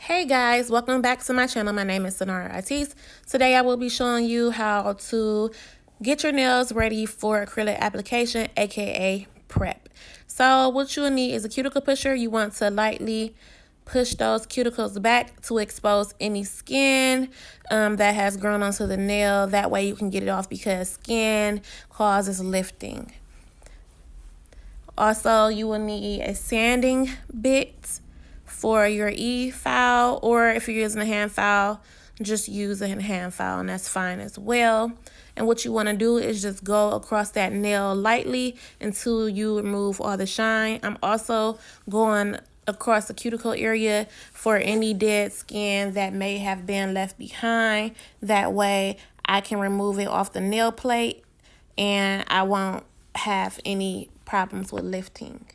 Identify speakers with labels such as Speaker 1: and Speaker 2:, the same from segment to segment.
Speaker 1: Hey guys, welcome back to my channel. My name is Sonara Artis. Today I will be showing you how to get your nails ready for acrylic application, aka prep. So what you'll need is a cuticle pusher. You want to lightly push those cuticles back to expose any skin that has grown onto the nail. That way you can get it off because skin causes lifting. Also, you will need a sanding bit for your e-file, or if you're using a hand file, just use a hand file and that's fine as well. And what you want to do is just go across that nail lightly until you remove all the shine. I'm also going across the cuticle area for any dead skin that may have been left behind. That way I can remove it off the nail plate and I won't have any problems with lifting.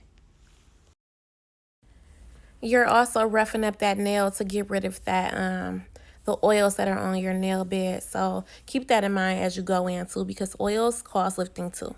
Speaker 1: You're also roughing up that nail to get rid of that the oils that are on your nail bed. So keep that in mind as you go in too, because oils cause lifting too.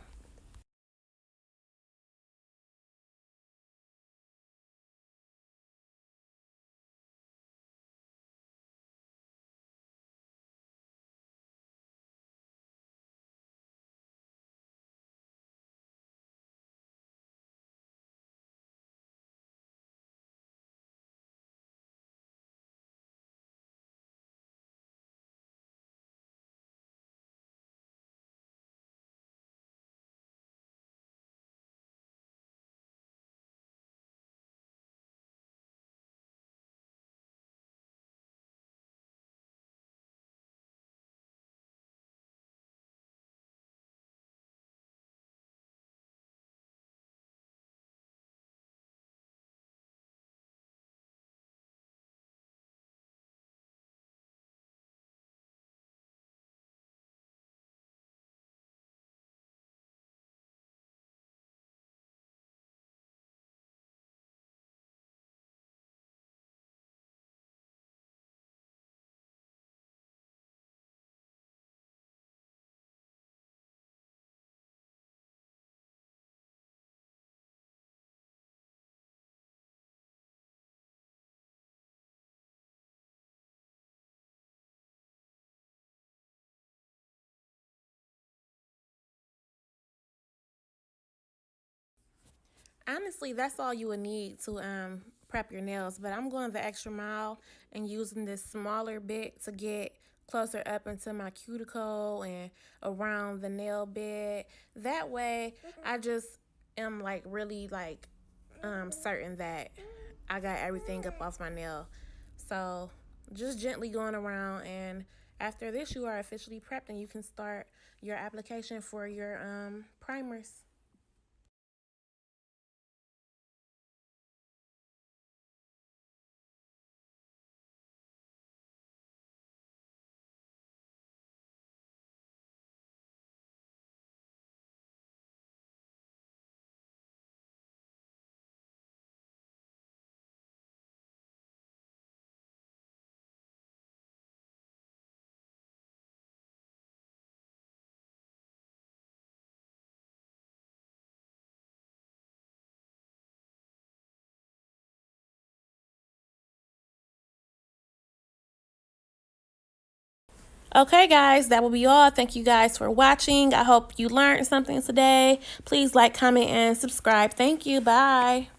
Speaker 1: Honestly, that's all you would need to prep your nails, but I'm going the extra mile and using this smaller bit to get closer up into my cuticle and around the nail bed. That way I just am like really like certain that I got everything up off my nail. So just gently going around, and after this you are officially prepped and you can start your application for your primers. Okay, guys, that will be all. Thank you guys for watching. I hope you learned something today. Please like, comment, and subscribe. Thank you. Bye.